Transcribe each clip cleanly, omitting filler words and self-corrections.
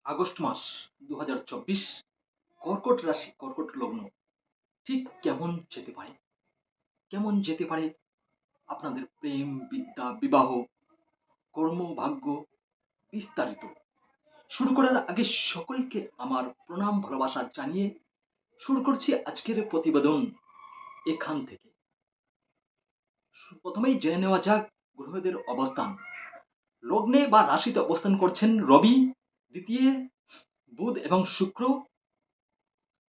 August মাস ২০২৪ কর্কট রাশি, কর্কট লগ্ন ঠিক কেমন যেতে পারে? কেমন যেতে পারে আপনাদের প্রেম, বিদ্যা, বিবাহ, কর্ম, ভাগ্য বিস্তারিত। শুরু করার আগে সকলকে আমার প্রণাম ভালোবাসা জানিয়ে শুরু করছি আজকের প্রতিবেদন এখান থেকে। প্রথমেই জেনে নেওয়া যাক গ্রহদের অবস্থান। লগ্নে বা রাশিতে অবস্থান করছেন রবি, দ্বিতীয় বুধ এবং শুক্র,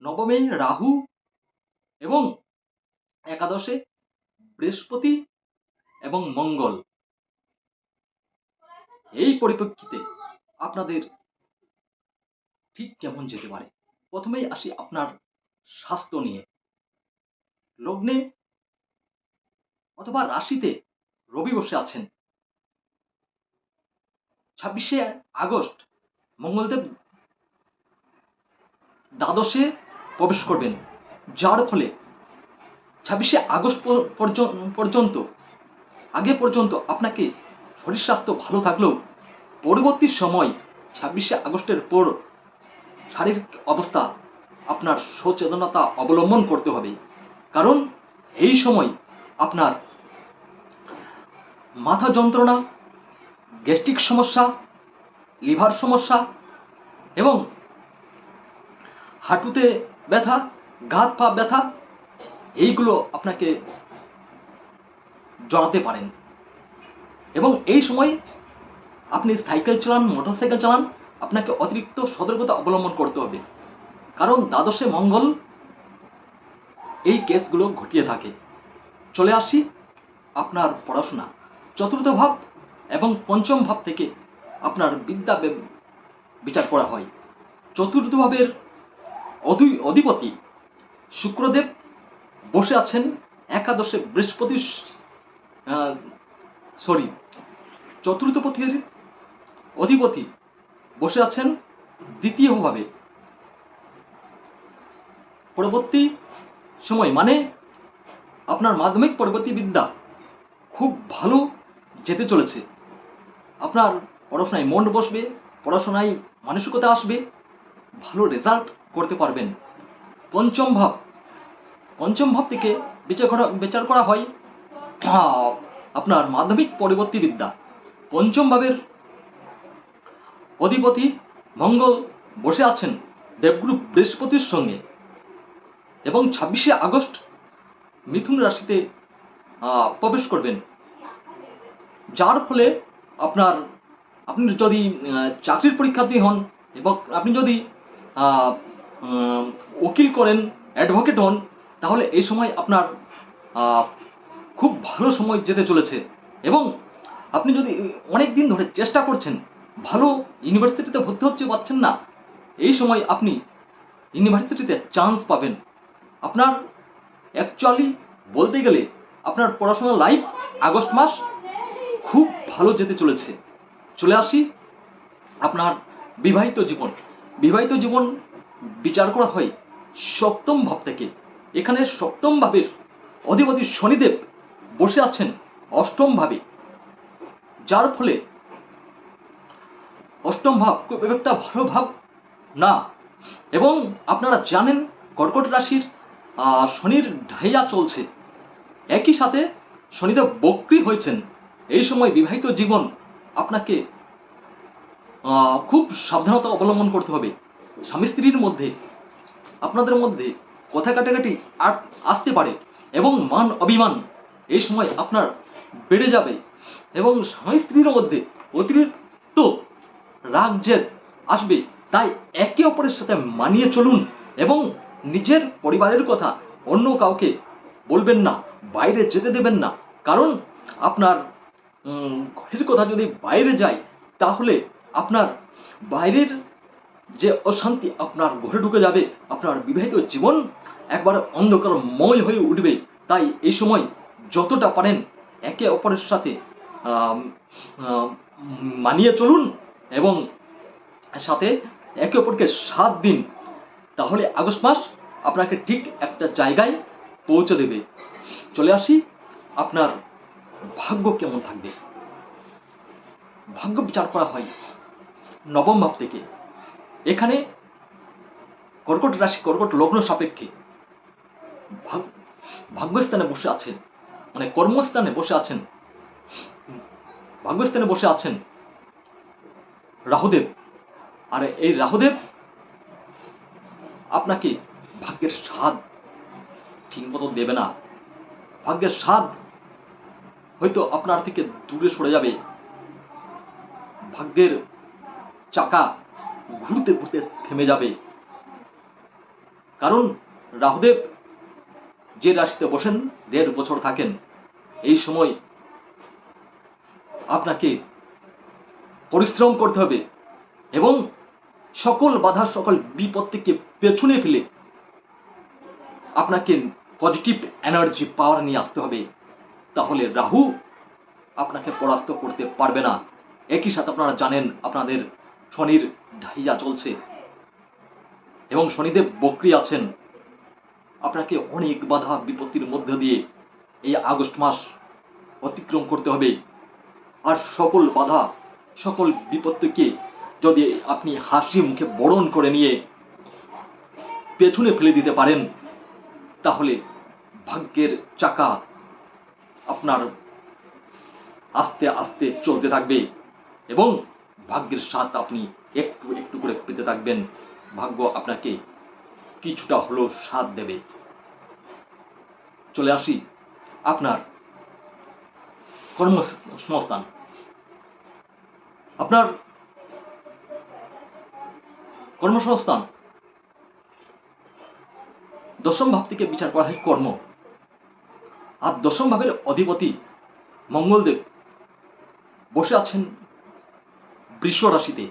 নবমে রাহু এবং একাদশে বৃহস্পতি এবং মঙ্গল। এই পরিপ্রেক্ষিতে আপনাদের ঠিক কেমন যেতে পারে? প্রথমেই আসি আপনার স্বাস্থ্য নিয়ে। লগ্নে অথবা রাশিতে রবি বসে আছেন। ২৬শে আগস্ট মঙ্গলদেব দ্বাদশে প্রবেশ করবেন, যার ফলে ২৬শে আগস্ট পর্যন্ত আগে পর্যন্ত আপনাকে শরীর স্বাস্থ্য ভালো থাকলেও পরবর্তী সময় ২৬শে আগস্টের পর শারীরিক অবস্থা আপনার সচেতনতা অবলম্বন করতে হবে। কারণ এই সময় আপনার মাথা যন্ত্রণা, গ্যাস্ট্রিক সমস্যা, লিভার সমস্যা এবং হাঁটুতে ব্যথা, গা হাত পা ব্যথা এইগুলো আপনাকে জড়াতে পারেন। এবং এই সময় আপনি সাইকেল চালান, মোটরসাইকেল চালান, আপনাকে অতিরিক্ত সতর্কতা অবলম্বন করতে হবে। কারণ দ্বাদশে মঙ্গল এই কেসগুলো ঘটিয়ে থাকে। চলে আসি আপনার পড়াশোনা। চতুর্থ ভাব এবং পঞ্চম ভাব থেকে আপনার বিদ্যা বিচার করা হয়। চতুর্থ ভাবের অধিপতি শুক্রদেব বসে আছেন একাদশে বৃহস্পতি, চতুর্থ পথের অধিপতি বসে আছেন দ্বিতীয় ভাবে। পরবর্তী সময় মানে আপনার মাধ্যমিক পরবর্তী বিদ্যা খুব ভালো যেতে চলেছে। আপনার পড়াশোনায় মন বসবে, পড়াশোনায় মানসিকতা আসবে, ভালো রেজাল্ট করতে পারবেন। পঞ্চম ভাব থেকে বিচার করা হয় আপনার মাধ্যমিক পরবর্তী বিদ্যা। পঞ্চম ভাবের অধিপতি মঙ্গল বসে আছেন দেবগুরু বৃহস্পতির সঙ্গে এবং ২৬শে আগস্ট মিথুন রাশিতে প্রবেশ করবেন, যার ফলে আপনি যদি চাকরির পরীক্ষার্থী হন এবং আপনি যদি উকিল করেন, অ্যাডভোকেট হন, তাহলে এই সময় আপনার খুব ভালো সময় যেতে চলেছে। এবং আপনি যদি অনেক দিন ধরে চেষ্টা করছেন, ভালো ইউনিভার্সিটিতে ভর্তি হচ্ছে পাচ্ছেন না, এই সময় আপনি ইউনিভার্সিটিতে চান্স পাবেন। আপনার অ্যাকচুয়ালি বলতে গেলে আপনার পড়াশোনার লাইফ আগস্ট মাস খুব ভালো যেতে চলেছে। চলে আসি আপনার বিবাহিত জীবন বিচার করা হয় সপ্তম ভাব থেকে। এখানে সপ্তম ভাবের অধিপতি শনিদেব বসে আছেন অষ্টম ভাবে, যার ফলে অষ্টম ভাব খুব একটা ভালো ভাব না। এবং আপনারা জানেন কর্কট রাশির শনির ঢাইয়া চলছে, একই সাথে শনিদেব বক্রী হয়েছেন। এই সময় বিবাহিত জীবন আপনাকে খুব সাবধানতা অবলম্বন করতে হবে। স্বামী স্ত্রীর মধ্যে আপনাদের মধ্যে কথা কাটাকাটি আসতে পারে এবং মান অভিমান এই সময় আপনার বেড়ে যাবে এবং স্বামী স্ত্রীর মধ্যে অতিরিক্ত রাগ জেদ আসবে। তাই একে অপরের সাথে মানিয়ে চলুন এবং নিজের পরিবারের কথা অন্য কাউকে বলবেন না, বাইরে যেতে দেবেন না। কারণ আপনার ঘরের কথা যদি বাইরে যায় তাহলে আপনার বাইরের যে অশান্তি আপনার ঘরে ঢুকে যাবে, আপনার বিবাহিত জীবন একবার অন্ধকারময় হয়ে উঠবে। তাই এই সময় যতটা পারেন একে অপরের সাথে মানিয়ে চলুন এবং সাথে একে অপরকে সাথ দিন, তাহলে আগস্ট মাস আপনাকে ঠিক একটা জায়গায় পৌঁছে দেবে। চলে আসি আপনার ভাগ্য কেমন থাকবে। ভাগ্য বিচার করা হয় নবম ভাব থেকে। এখানে কর্কট রাশি, কর্কট লগ্ন সাপেক্ষে ভাগ্যস্থানে বসে আছেন, মানে কর্মস্থানে বসে আছেন, ভাগ্যস্থানে বসে আছেন রাহুদেব। আর এই রাহুদেব আপনাকে ভাগ্যের স্বাদ ঠিক মতো দেবে না। ভাগ্যের স্বাদ হয়তো আপনার থেকে দূরে সরে যাবে। ভাগ্যের চাকা ঘুরতে ঘুরতে থেমে যাবে। কারণ রাহুদেব যে রাশিতে বসেন 1.5 বছর থাকেন। এই সময় আপনাকে পরিশ্রম করতে হবে এবং সকল বাধা, সকল বিপত্তিকে পেছনে ফেলে আপনাকে পজিটিভ এনার্জি পাওয়ার নিয়ে আসতে হবে। তাহলে রাহু আপনাকে পরাস্ত করতে পারবে না। একই সাথে আপনারা জানেন আপনাদের শনির ঢাইয়া চলছে এবং শনিদেব বক্রী আছেন। আপনাকে অনেক বাধা বিপত্তির মধ্য দিয়ে এই আগস্ট মাস অতিক্রম করতে হবে। আর সকল বাধা, সকল বিপত্তিকে যদি আপনি হাসি মুখে বরণ করে নিয়ে পেছনে ফেলে দিতে পারেন, তাহলে ভাগ্যের চাকা আপনার আস্তে আস্তে চলতে থাকবে এবং ভাগ্যের স্বাদ আপনি একটু একটু করে পেতে থাকবেন। ভাগ্য আপনাকে কিছুটা হলেও স্বাদ দেবে। চলে আসি আপনার কর্মসংস্থান। আপনার কর্মসংস্থান দশম ভাব থেকে বিচার করা হয় কর্ম। আর দশম ভাবের অধিপতি মঙ্গলদেব বসে আছেন বৃষ রাশিতে।